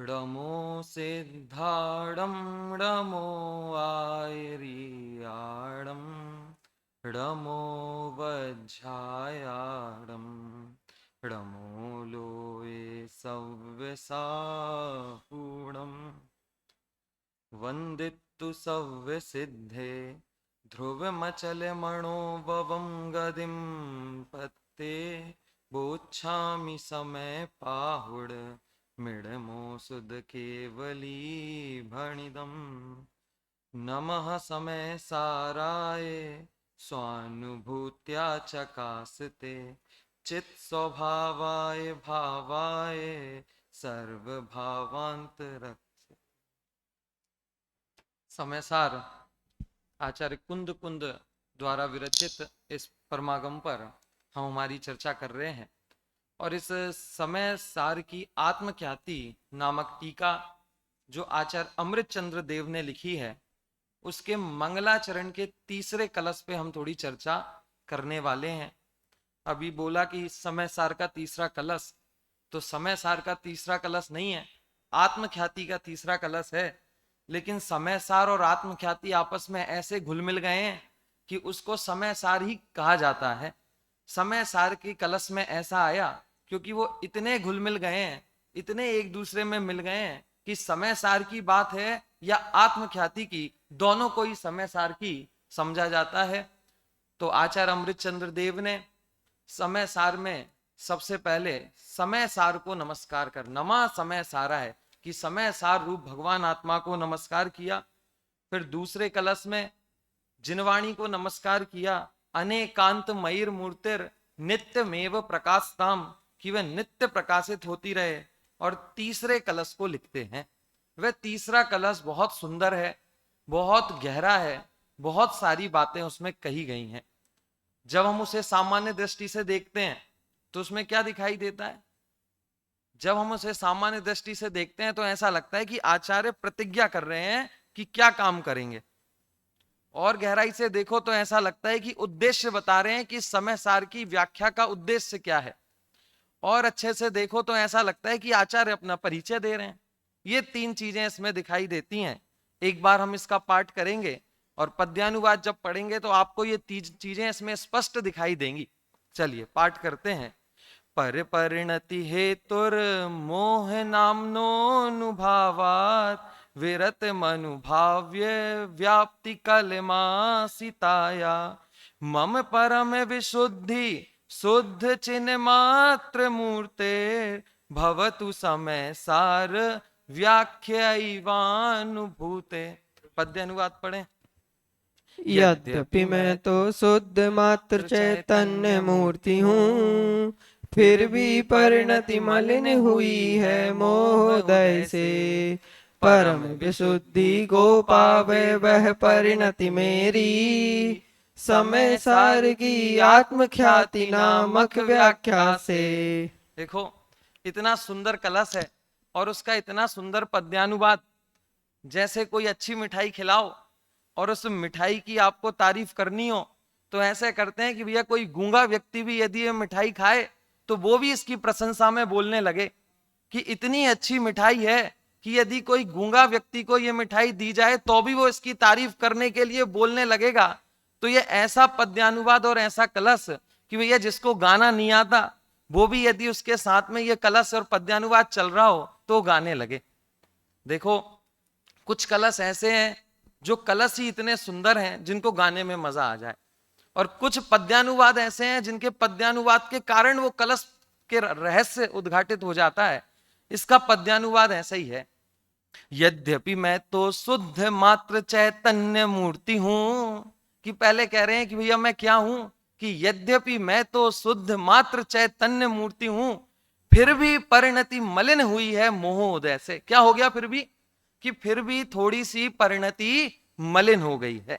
रमो सिद्धाडं रमो आयरियाडं रमो वज्झायाडं रमो लोये सव्यसाहूणं वन्दितु सव्यसिद्धे ध्रुवमचलमणोभवं गदिं पत्ते बोच्छामि समय पाहुड मृडमो सुद केवली भणिदम् नमः समय साराय स्वानुभूत्या चकासते चित् स्वभावाय भावाय सर्वभावांतरक्ष। समय सार आचार्य कुंद कुंद द्वारा विरचित इस परमागम पर हम हमारी चर्चा कर रहे हैं और इस समय सार की आत्मख्याति नामक टीका जो आचार्य अमृतचंद्र देव ने लिखी है उसके मंगलाचरण के तीसरे कलश पे हम थोड़ी चर्चा करने वाले हैं। अभी बोला कि समय सार का तीसरा कलश, तो समय सार का तीसरा कलश नहीं है, आत्मख्याति का तीसरा कलश है। लेकिन समय सार और आत्मख्याति आपस में ऐसे घुल मिल गए हैं कि उसको समय सार ही कहा जाता है। समय सार के कलश में ऐसा आया क्योंकि वो इतने घुल मिल गए हैं, इतने एक दूसरे में मिल गए हैं कि समय सार की बात है या आत्मख्याति की, दोनों को ही समय सार की समझा जाता है। तो आचार्य अमृतचंद्र देव ने समय सार में सबसे पहले समय सार को नमस्कार कर, नमा समय सारा है कि समय सार रूप भगवान आत्मा को नमस्कार किया। फिर दूसरे कलश में जिनवाणी को नमस्कार किया, अनेकांत मयूर मूर्तिर नित्यमेव प्रकाशताम, कि वह नित्य प्रकाशित होती रहे। और तीसरे कलश को लिखते हैं। वह तीसरा कलश बहुत सुंदर है, बहुत गहरा है, बहुत सारी बातें उसमें कही गई हैं। जब हम उसे सामान्य दृष्टि से देखते हैं तो उसमें क्या दिखाई देता है? जब हम उसे सामान्य दृष्टि से देखते हैं तो ऐसा लगता है कि आचार्य प्रतिज्ञा कर रहे हैं कि क्या काम करेंगे, और गहराई से देखो तो ऐसा लगता है कि उद्देश्य बता रहे हैं कि समय सार की व्याख्या का उद्देश्य क्या है, और अच्छे से देखो तो ऐसा लगता है कि आचार्य अपना परिचय दे रहे हैं। ये तीन चीजें इसमें दिखाई देती हैं। एक बार हम इसका पाठ करेंगे और पद्यानुवाद जब पढ़ेंगे तो आपको ये चीजें इसमें स्पष्ट दिखाई देंगी। चलिए पाठ करते हैं। पर परिणति हेतुर मोह नामनोनुभावात् विरत मनुभाव्य व्याप्ति कलमासिताया मम परम विशुद्धि शुद्ध चिन्ह मात्र मूर्ते भवतु समय सार व्याख्यानुभूते। पद्य अनुवाद पढ़ें। यद्यपि मैं तो शुद्ध मात्र चैतन्य मूर्ति हूँ, फिर भी परिणति मलिन हुई है मोहदय से। परम विशुद्धि को पावे वह परिणति मेरी, समय सार की आत्मख्याति नामक व्याख्या से। देखो इतना सुंदर कलश है और उसका इतना सुंदर पद्यानुवाद। जैसे कोई अच्छी मिठाई खिलाओ और उस मिठाई की आपको तारीफ करनी हो तो ऐसे करते हैं कि भैया कोई गूंगा व्यक्ति भी यदि ये मिठाई खाए तो वो भी इसकी प्रशंसा में बोलने लगे कि इतनी अच्छी मिठाई है कि यदि कोई गूंगा व्यक्ति को ये मिठाई दी जाए तो भी वो इसकी तारीफ करने के लिए बोलने लगेगा। तो ये ऐसा पद्यानुवाद और ऐसा कलश कि भैया जिसको गाना नहीं आता वो भी यदि उसके साथ में ये कलश और पद्यानुवाद चल रहा हो तो गाने लगे। देखो कुछ कलश ऐसे हैं जो कलश ही इतने सुंदर हैं जिनको गाने में मजा आ जाए, और कुछ पद्यानुवाद ऐसे हैं जिनके पद्यानुवाद के कारण वो कलश के रहस्य उद्घाटित हो जाता है। इसका पद्यानुवाद ऐसा ही है। यद्यपि मैं तो शुद्ध मात्र चैतन्य मूर्ति हूं, कि पहले कह रहे हैं कि भैया मैं क्या हूं, कि यद्यपि मैं तो शुद्ध मात्र चैतन्य मूर्ति हूं, फिर भी परिणति मलिन हुई है मोहोदय से। क्या हो गया फिर भी? कि फिर भी थोड़ी सी परिणति मलिन हो गई है।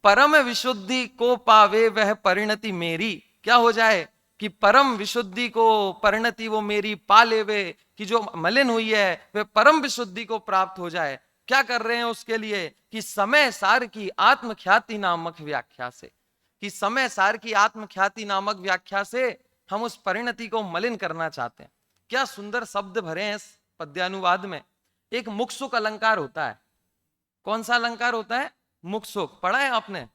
परम विशुद्धि को पावे वह परिणति मेरी, क्या हो जाए कि परम विशुद्धि को परिणति वो मेरी पा लेवे, कि जो मलिन हुई है वह परम विशुद्धि को प्राप्त हो जाए। क्या कर रहे हैं उसके लिए? कि समय सार की आत्मख्याति नामक व्याख्या से, कि समय सार की आत्मख्याति नामक व्याख्या से हम उस परिणति को मलिन करना चाहते हैं। क्या सुंदर शब्द भरे हैं इस पद्यानुवाद में। एक मुक्सुक अलंकार होता है। कौन सा अलंकार होता है? मुक्सुक। पढ़ा है आपने?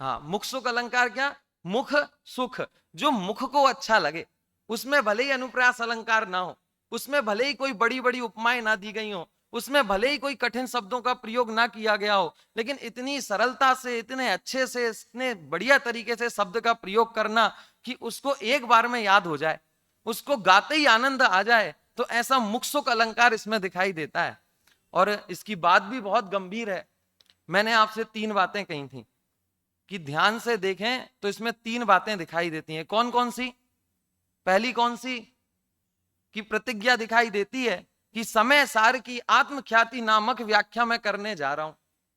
हाँ, मुक्सुक अलंकार क्या? मुख सुख, जो मुख को अच्छा लगे। उसमें भले ही अनुप्रास अलंकार ना हो, उसमें भले ही कोई बड़ी बड़ी उपमाएं ना दी गई हो, उसमें भले ही कोई कठिन शब्दों का प्रयोग ना किया गया हो, लेकिन इतनी सरलता से, इतने अच्छे से, इतने बढ़िया तरीके से शब्द का प्रयोग करना कि उसको एक बार में याद हो जाए, उसको गाते ही आनंद आ जाए, तो ऐसा मुक्सुक अलंकार इसमें दिखाई देता है। और इसकी बात भी बहुत गंभीर है। मैंने आपसे 3 बातें कही थी कि ध्यान से देखें तो इसमें 3 बातें दिखाई देती हैं। कौन कौन सी? पहली कौन सी? कि प्रतिज्ञा दिखाई देती है कि समय सार की आत्मख्याति नामक व्याख्या मैं करने जा रहा हूं।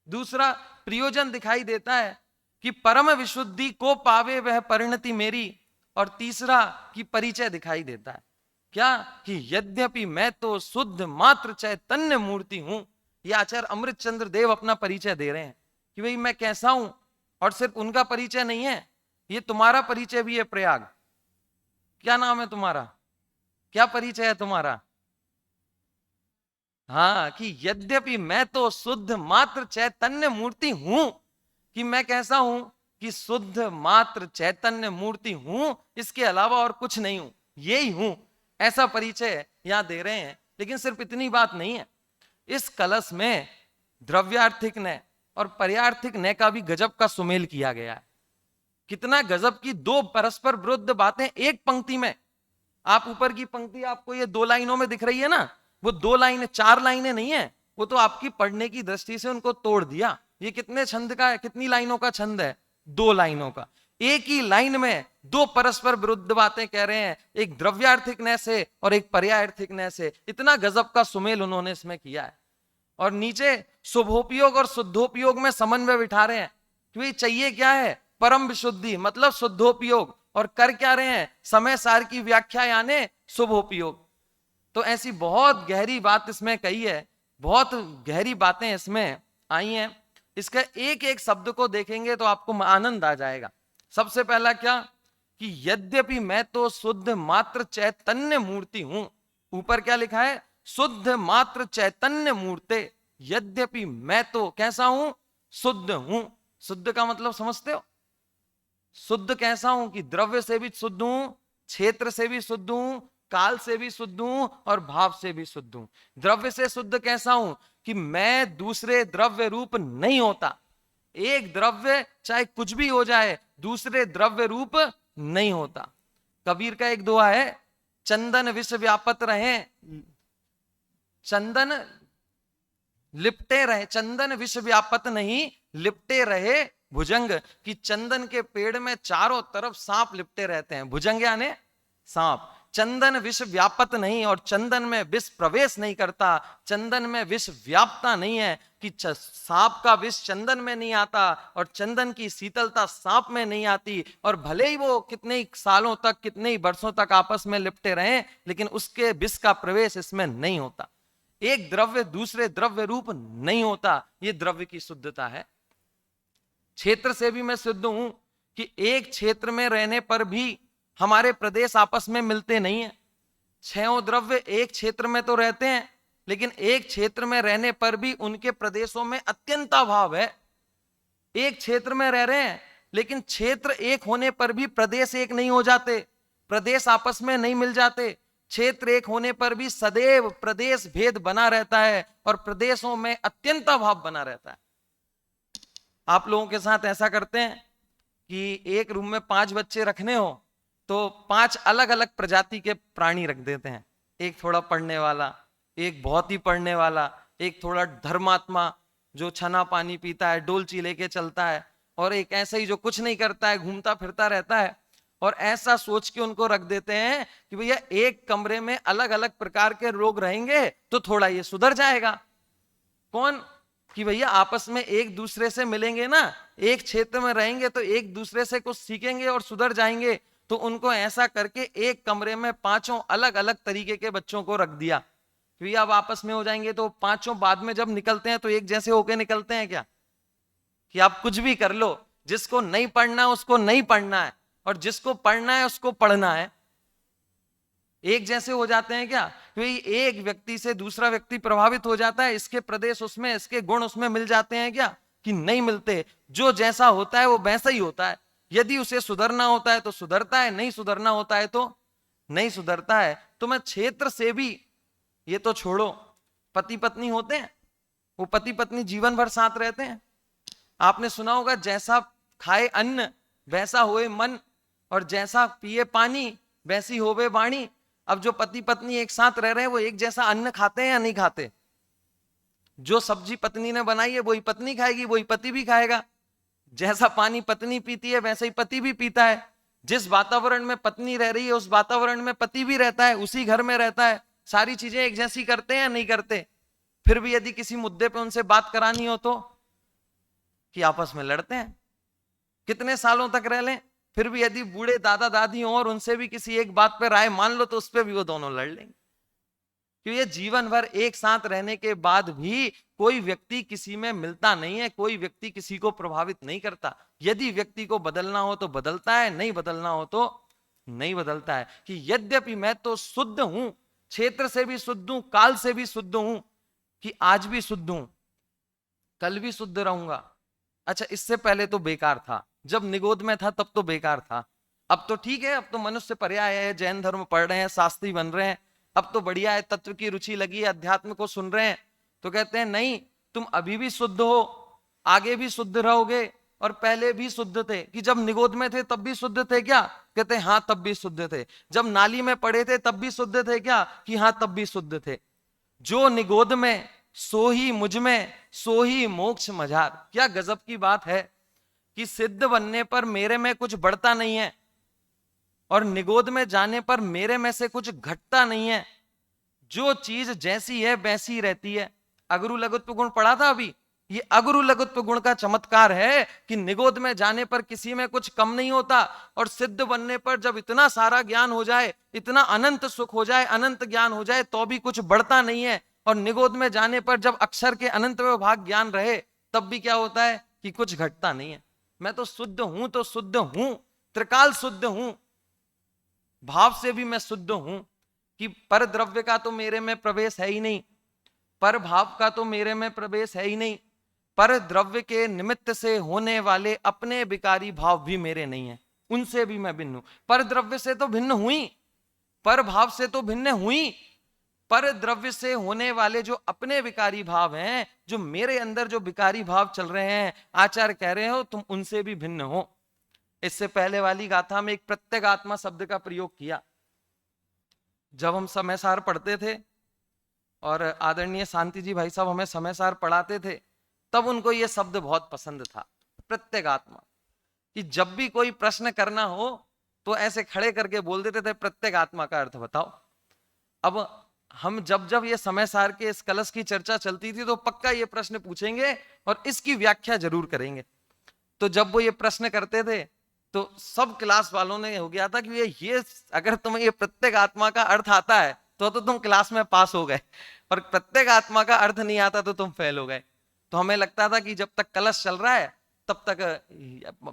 दूसरा, प्रयोजन दिखाई देता है कि परम विशुद्धि को पावे वह परिणति मेरी। और तीसरा, कि परिचय दिखाई देता है। क्या? कि यद्यपि मैं तो शुद्ध मात्र चैतन्य मूर्ति हूं। ये आचार्य अमृतचंद्र देव अपना परिचय दे रहे हैं कि भाई मैं कैसा हूं। और सिर्फ उनका परिचय नहीं है, ये तुम्हारा परिचय भी है। प्रयाग, क्या नाम है तुम्हारा? क्या परिचय है तुम्हारा? हाँ, कि यद्यपि मैं तो शुद्ध मात्र चैतन्य मूर्ति हूं। कि मैं कैसा हूं? कि शुद्ध मात्र चैतन्य मूर्ति हूं, इसके अलावा और कुछ नहीं हूं, यही हूं। ऐसा परिचय यहां दे रहे हैं। लेकिन सिर्फ इतनी बात नहीं है, इस कलश में द्रव्यार्थिक ने और पर्यार्थिक ने का भी गजब का सुमेल किया गया है। कितना गजब की 2 परस्पर विरुद्ध बातें एक पंक्ति में। आप ऊपर की पंक्ति आपको ये 2 लाइनों में दिख रही है ना, वो 2 लाइनें, 4 लाइनें नहीं है, वो तो आपकी पढ़ने की दृष्टि से उनको तोड़ दिया। ये कितने छंद का है? कितनी लाइनों का छंद है? 2 लाइनों का। एक ही लाइन में 2 परस्पर विरुद्ध बातें कह रहे हैं, एक द्रव्यार्थिक नय से और एक पर्यार्थिक नय से। इतना गजब का सुमेल उन्होंने इसमें किया है। और नीचे शुभोपयोग और शुद्धोपयोग में समन्वय बिठा रहे हैं कि भाई चाहिए क्या है? परम विशुद्धि, मतलब शुद्धोपयोग। और कर क्या रहे हैं? समय सार की व्याख्या यानी शुभोपयोग। तो ऐसी बहुत गहरी बात इसमें कही है, बहुत गहरी बातें इसमें आई हैं। इसका एक एक शब्द को देखेंगे तो आपको आनंद आ जाएगा। सबसे पहला क्या? कि यद्यपि मैं तो शुद्ध मात्र चैतन्य मूर्ति हूं। ऊपर क्या लिखा है? शुद्ध मात्र चैतन्य मूर्ति। यद्यपि मैं तो कैसा हूं? शुद्ध हूं। शुद्ध का मतलब समझते हो? शुद्ध कैसा हूं? कि द्रव्य से भी शुद्ध हूं, क्षेत्र से भी शुद्ध हूं, काल से भी शुद्ध हूं और भाव से भी शुद्ध हूं। द्रव्य से शुद्ध कैसा हूं? कि मैं दूसरे द्रव्य रूप नहीं होता। एक द्रव्य चाहे कुछ भी हो जाए, दूसरे द्रव्य रूप नहीं होता। कबीर का एक दोहा है, चंदन विश्व व्यापत रहे, चंदन लिपटे रहे, चंदन विश्व व्यापत नहीं, लिपटे रहे भुजंग। कि चंदन के पेड़ में चारों तरफ सांप लिपटे रहते हैं। भुजंग यानी सांप। चंदन विष व्यापत नहीं, और चंदन में विष प्रवेश नहीं करता, चंदन में विष व्यापता नहीं है। कि सांप का विष चंदन में नहीं आता और चंदन की शीतलता सांप में नहीं आती। और भले ही वो कितने ही सालों तक, कितने ही वर्षों तक आपस में लिपटे रहें, लेकिन उसके विष का प्रवेश इसमें नहीं होता। एक द्रव्य दूसरे द्रव्य रूप नहीं होता, ये द्रव्य की शुद्धता है। क्षेत्र से भी मैं शुद्ध हूं, कि एक क्षेत्र में रहने पर भी हमारे प्रदेश आपस में मिलते नहीं है। 6 द्रव्य एक क्षेत्र में तो रहते हैं, लेकिन एक क्षेत्र में रहने पर भी उनके प्रदेशों में अत्यंत अभाव है। एक क्षेत्र में रह रहे हैं, लेकिन क्षेत्र एक होने पर भी प्रदेश एक नहीं हो जाते, प्रदेश आपस में नहीं मिल जाते। क्षेत्र एक होने पर भी सदैव प्रदेश भेद बना रहता है और प्रदेशों में अत्यंत अभाव बना रहता है। आप लोगों के साथ ऐसा करते हैं कि एक रूम में 5 बच्चे रखने हो तो 5 अलग अलग प्रजाति के प्राणी रख देते हैं। एक थोड़ा पढ़ने वाला, एक बहुत ही पढ़ने वाला, एक थोड़ा धर्मात्मा जो छना पानी पीता है, डोलची लेके चलता है, और एक ऐसा ही जो कुछ नहीं करता है, घूमता फिरता रहता है। और ऐसा सोच के उनको रख देते हैं कि भैया एक कमरे में अलग अलग प्रकार के लोग रहेंगे तो थोड़ा ये सुधर जाएगा। कौन? कि भैया आपस में एक दूसरे से मिलेंगे ना, एक क्षेत्र में रहेंगे तो एक दूसरे से कुछ सीखेंगे और सुधर जाएंगे। तो उनको ऐसा करके एक कमरे में 5 अलग अलग तरीके के बच्चों को रख दिया। क्योंकि अब आपस में हो जाएंगे तो 5 बाद में जब निकलते हैं तो एक जैसे होके निकलते हैं क्या? कि आप कुछ भी कर लो, जिसको नहीं पढ़ना है उसको नहीं पढ़ना है, और जिसको पढ़ना है उसको पढ़ना है। एक जैसे हो जाते हैं क्या? कि एक व्यक्ति से दूसरा व्यक्ति प्रभावित हो जाता है, इसके प्रदेश उसमें, इसके गुण उसमें मिल जाते हैं क्या? कि नहीं मिलते। जो जैसा होता है वो वैसा ही होता है। यदि उसे सुधरना होता है तो सुधरता है, नहीं सुधरना होता है तो नहीं सुधरता है। तो मैं क्षेत्र से भी, ये तो छोड़ो, पति पत्नी होते हैं, वो पति पत्नी जीवन भर साथ रहते हैं। आपने सुना होगा, जैसा खाए अन्न वैसा होए मन, और जैसा पिए पानी वैसी होवे वाणी। अब जो पति पत्नी एक साथ रह रहे हैं वो एक जैसा अन्न खाते हैं या नहीं खाते? जो सब्जी पत्नी ने बनाई है वही पत्नी खाएगी, वही पति भी खाएगा। जैसा पानी पत्नी पीती है वैसे ही पति भी पीता है। जिस वातावरण में पत्नी रह रही है उस वातावरण में पति भी रहता है, उसी घर में रहता है। सारी चीजें एक जैसी करते हैं या नहीं करते? फिर भी यदि किसी मुद्दे पे उनसे बात करानी हो तो कि आपस में लड़ते हैं, कितने सालों तक रह लें, फिर भी यदि बूढ़े दादा दादी हो और उनसे भी किसी एक बात पे राय मान लो तो उस पर भी वो दोनों लड़ लेंगे। क्योंकि ये जीवन भर एक साथ रहने के बाद भी कोई व्यक्ति किसी में मिलता नहीं है, कोई व्यक्ति किसी को प्रभावित नहीं करता। यदि व्यक्ति को बदलना हो तो बदलता है, नहीं बदलना हो तो नहीं बदलता है। कि यद्यपि मैं तो शुद्ध हूं, क्षेत्र से भी शुद्ध हूं, काल से भी शुद्ध हूं, कि आज भी शुद्ध हूं, कल भी शुद्ध रहूंगा। अच्छा, इससे पहले तो बेकार था, जब निगोद में था तब तो बेकार था। अब तो ठीक है, अब तो मनुष्य पर्याय है, जैन धर्म पढ़ रहे हैं, शास्त्री बन रहे हैं, अब तो बढ़िया है, तत्व की रुचि लगी है, अध्यात्म को सुन रहे हैं। तो कहते हैं नहीं, तुम अभी भी शुद्ध हो, आगे भी शुद्ध रहोगे, और पहले भी शुद्ध थे। कि जब निगोद में थे तब भी शुद्ध थे क्या? कहते हैं हाँ तब भी शुद्ध थे। जब नाली में पड़े थे तब भी शुद्ध थे क्या? कि हाँ तब भी शुद्ध थे। जो निगोद में सो ही मुझ में, सो ही मोक्ष मझार। क्या गजब की बात है कि सिद्ध बनने पर मेरे में कुछ बढ़ता नहीं है, और निगोद में जाने पर मेरे में से कुछ घटता नहीं है। जो चीज जैसी है वैसी रहती है। अगरु लघुत्व गुण पढ़ा था अभी, ये अगरु लघुत्व गुण का चमत्कार है कि निगोद में जाने पर किसी में कुछ कम नहीं होता, और सिद्ध बनने पर जब इतना सारा ज्ञान हो जाए, इतना अनंत सुख हो जाए, अनंत ज्ञान हो जाए, तो भी कुछ बढ़ता नहीं है। और निगोद में जाने पर जब अक्षर के अनंत विभाग ज्ञान रहे तब भी क्या होता है कि कुछ घटता नहीं है। मैं तो शुद्ध हूं, तो शुद्ध हूं, त्रिकाल शुद्ध हूं, भाव से भी मैं शुद्ध हूं। कि पर द्रव्य का तो मेरे में प्रवेश है ही नहीं, पर भाव का तो मेरे में प्रवेश है ही नहीं, पर द्रव्य के निमित्त से होने वाले अपने विकारी भाव भी मेरे नहीं है, उनसे भी मैं भिन्न हूं। पर द्रव्य से तो भिन्न हुई, पर भाव से तो भिन्न हुई, पर द्रव्य से होने वाले जो अपने विकारी भाव हैं, जो मेरे अंदर जो विकारी भाव चल रहे हैं, आचार्य कह रहे हो तुम उनसे भी भिन्न हो। इससे पहले वाली गाथा में एक प्रत्यगात्मा शब्द का प्रयोग किया। जब हम समय सार पढ़ते थे और आदरणीय शांति जी भाई साहब हमें समय सार पढ़ाते थे, तब उनको यह शब्द बहुत पसंद था, प्रत्यगात्मा। कि जब भी कोई प्रश्न करना हो तो ऐसे खड़े करके बोल देते थे प्रत्यगात्मा का अर्थ बताओ। अब हम जब जब ये समय सार के इस कलश की चर्चा चलती थी तो पक्का ये प्रश्न पूछेंगे और इसकी व्याख्या जरूर करेंगे। तो जब वो ये प्रश्न करते थे तो सब क्लास वालों ने हो गया था कि ये अगर तुम्हें ये प्रत्येक आत्मा का अर्थ आता है तो तुम क्लास में पास हो गए, और प्रत्येक आत्मा का अर्थ नहीं आता तो तुम फेल हो गए। तो हमें लगता था कि जब तक कलश चल रहा है तब तक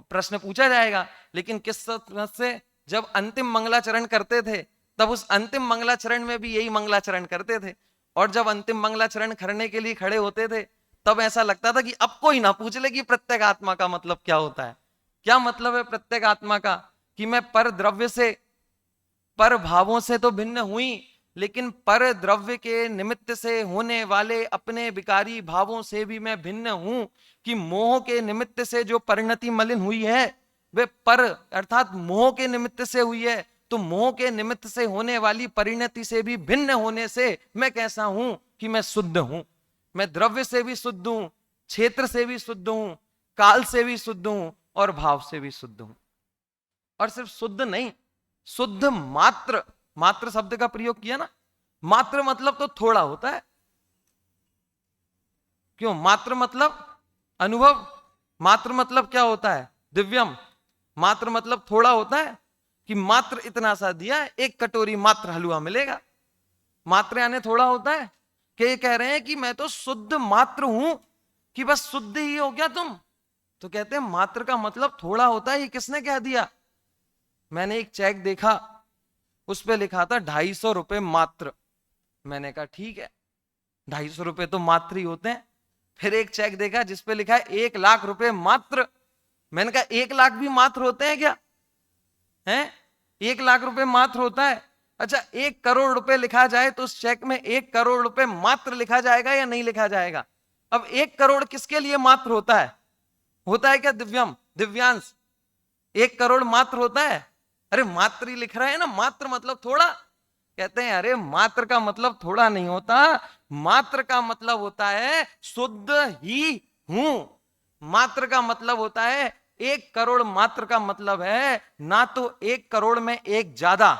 प्रश्न पूछा जाएगा, लेकिन किस से जब अंतिम मंगलाचरण करते थे तब उस अंतिम मंगलाचरण में भी यही मंगलाचरण करते थे, और जब अंतिम मंगलाचरण करने के लिए खड़े होते थे तब ऐसा लगता था कि अब कोई ना पूछ ले कि प्रत्येक आत्मा का मतलब क्या होता है। क्या मतलब है प्रत्येक आत्मा का? कि मैं पर द्रव्य से, पर भावों से तो भिन्न हुई, लेकिन पर द्रव्य के निमित्त से होने वाले अपने विकारी भावों से भी मैं भिन्न हूं। कि मोह के निमित्त से जो परिणति मलिन हुई है वे पर अर्थात मोह के निमित्त से हुई है, तो मोह के निमित्त से होने वाली परिणति से भी भिन्न होने से मैं कैसा हूं कि मैं शुद्ध हूं। मैं द्रव्य से भी शुद्ध हूं, क्षेत्र से भी शुद्ध हूं, काल से भी शुद्ध हूं, और भाव से भी शुद्ध हूं। और सिर्फ शुद्ध नहीं, शुद्ध मात्र, मात्र शब्द का प्रयोग किया ना, मात्र मतलब तो थोड़ा होता है। क्यों? मात्र मतलब अनुभव, मात्र मतलब क्या होता है? दिव्यम। मात्र मतलब थोड़ा होता है कि मात्र इतना सा दिया, एक कटोरी मात्र हलवा मिलेगा। मात्र यानी थोड़ा होता है। कि ये कह रहे हैं कि मैं तो शुद्ध मात्र हूं, कि बस शुद्ध ही हो क्या तुम? तो कहते हैं मात्र का मतलब थोड़ा होता है। ये किसने कह दिया? मैंने एक चेक देखा, उस पे लिखा था 250 रुपए मात्र। मैंने कहा ठीक है, 250 रुपए तो मात्र ही होते हैं। फिर एक चेक देखा जिसपे लिखा है 1 लाख रुपए मात्र। मैंने कहा 1 लाख भी मात्र होते हैं क्या? हैं? 1 लाख रुपए मात्र होता है? अच्छा, 1 करोड़ रुपए लिखा जाए तो उस चेक में 1 करोड़ रुपए मात्र लिखा जाएगा या नहीं लिखा जाएगा? अब 1 करोड़ किसके लिए मात्र होता है? होता है क्या दिव्यम, दिव्यांश? 1 करोड़ मात्र होता है? अरे मात्र ही लिख रहे हैं ना, मात्र मतलब थोड़ा। कहते हैं अरे मात्र का मतलब थोड़ा नहीं होता, मात्र का मतलब होता है शुद्ध ही हूं। मात्र का मतलब होता है 1 करोड़, मात्र का मतलब है ना तो 1 करोड़ में एक ज्यादा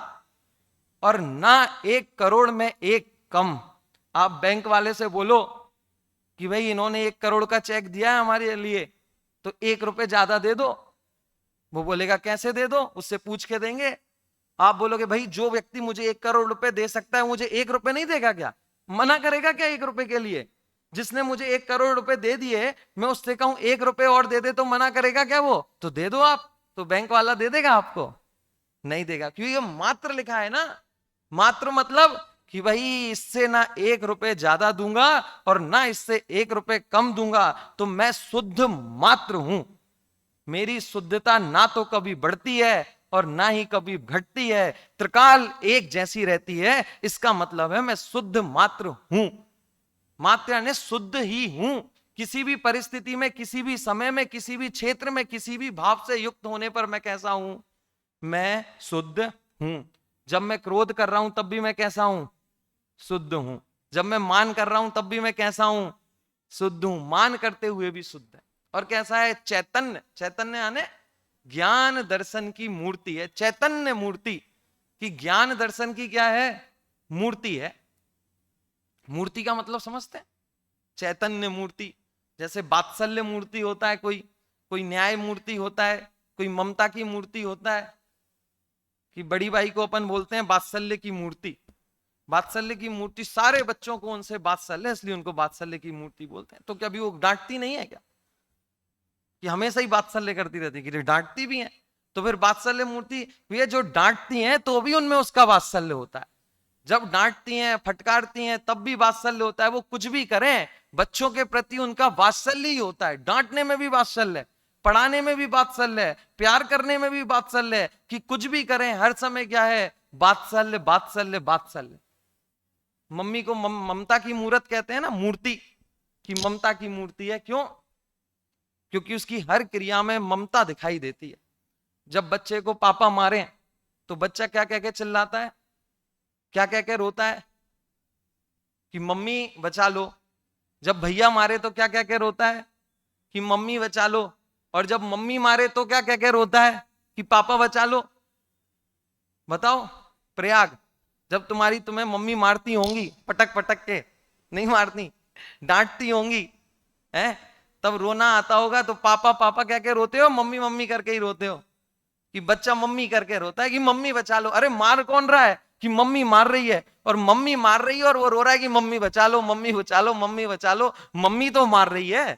और ना 1 करोड़ में एक कम। आप बैंक वाले से बोलो कि भाई इन्होंने 1 करोड़ का चेक दिया है हमारे लिए, तो 1 रुपए ज्यादा दे दो। वो बोलेगा कैसे दे दो, उससे पूछ के देंगे। आप बोलोगे भाई जो व्यक्ति मुझे 1 करोड़ रुपए दे सकता है मुझे 1 रुपए नहीं देगा क्या? मना करेगा क्या 1 रुपए के लिए? जिसने मुझे 1 करोड़ रुपए दे दिए, मैं उससे कहूं 1 रुपए और दे दे तो मना करेगा क्या? वो तो दे दो आप, तो बैंक वाला दे देगा आपको? नहीं देगा, क्योंकि ये मात्र लिखा है ना। मात्र मतलब कि भाई इससे ना 1 रुपए ज्यादा दूंगा और ना इससे 1 रुपए कम दूंगा, तो मैं शुद्ध मात्र हूं। मेरी शुद्धता ना तो कभी बढ़ती है और ना ही कभी घटती है, त्रिकाल एक जैसी रहती है। इसका मतलब है मैं शुद्ध मात्र हूं। मात्र यानी शुद्ध ही हूं। किसी भी परिस्थिति में, किसी भी समय में, किसी भी क्षेत्र में, किसी भी भाव से युक्त होने पर मैं कैसा हूं? मैं शुद्ध हूं। जब मैं क्रोध कर रहा हूं तब भी मैं कैसा हूं? शुद्ध हूं। जब मैं मान कर रहा हूं तब भी मैं कैसा हूं? शुद्ध हूं। मान करते हुए भी शुद्ध है। और कैसा है? चैतन्य। चैतन्य यानी ज्ञान दर्शन की मूर्ति है। चैतन्य मूर्ति कि ज्ञान दर्शन की क्या है? मूर्ति है। मूर्ति का मतलब समझते हैं? चैतन्य मूर्ति। जैसे वात्सल्य मूर्ति होता है, कोई कोई न्याय मूर्ति होता है, कोई ममता की मूर्ति होता है। कि बड़ी बाई को अपन बोलते हैं वात्सल्य की मूर्ति। वात्सल्य की मूर्ति, सारे बच्चों को उनसे वात्सल्य, इसलिए उनको वात्सल्य की मूर्ति बोलते हैं। तो क्या अभी वो डांटती नहीं है क्या? कि हमेशा ही वात्सल्य करती रहती है? कि डांटती भी है। तो फिर वात्सल्य मूर्ति ये जो डांटती हैं तो भी उनमें उसका वात्सल्य होता है। जब डांटती हैं, फटकारती हैं, तब भी वात्सल्य होता है। वो कुछ भी करें, बच्चों के प्रति उनका वात्सल्य ही होता है। डांटने में भी वात्सल्य है, पढ़ाने में भी वात्सल्य है, प्यार करने में भी वात्सल्य है। कि कुछ भी करें हर समय क्या है? वात्सल्य, वात्सल्य, वात्सल्य। मम्मी को ममता की मूर्त कहते हैं ना, मूर्ति। कि ममता की मूर्ति है। क्यों? क्योंकि उसकी हर क्रिया में ममता दिखाई देती है। जब बच्चे को पापा मारे तो बच्चा क्या कह के चिल्लाता है? क्या कह के रोता है? कि मम्मी बचा लो। जब भैया मारे तो क्या कह के रोता है? कि मम्मी बचा लो। और जब मम्मी मारे तो क्या कह के रोता है? कि पापा बचा लो। बताओ प्रयाग, जब तुम्हें मम्मी मारती होंगी पटक पटक के, नहीं मारती, डांटती होंगी, हैं? तब रोना आता होगा तो पापा पापा कह के रोते हो, मम्मी मम्मी करके ही रोते हो? कि बच्चा मम्मी करके रोता है कि मम्मी बचा लो। अरे मार कौन रहा है? कि मम्मी मार रही है। और मम्मी मार रही है और वो रो रहा है कि मम्मी बचा लो, मम्मी बचा लो, मम्मी बचा लो। मम्मी तो मार रही है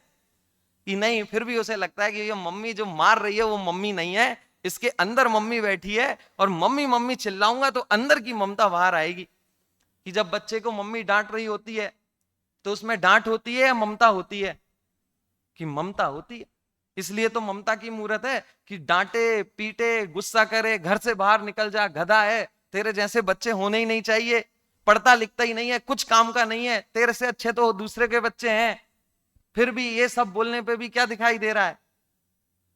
कि नहीं, फिर भी उसे लगता है कि ये मम्मी जो मार रही है वो मम्मी नहीं है, इसके अंदर मम्मी बैठी है। और मम्मी मम्मी चिल्लाऊंगा तो अंदर की ममता बाहर आएगी। कि जब बच्चे को मम्मी डांट रही होती है तो उसमें डांट होती है या ममता होती है? कि ममता होती है। इसलिए तो ममता की मूर्त है कि डांटे पीटे, गुस्सा करे, घर से बाहर निकल जा, गधा है, तेरे जैसे बच्चे होने ही नहीं चाहिए, पढ़ता लिखता ही नहीं है, कुछ काम का नहीं है, तेरे से अच्छे तो दूसरे के बच्चे हैं। फिर भी ये सब बोलने पे भी क्या दिखाई दे रहा है?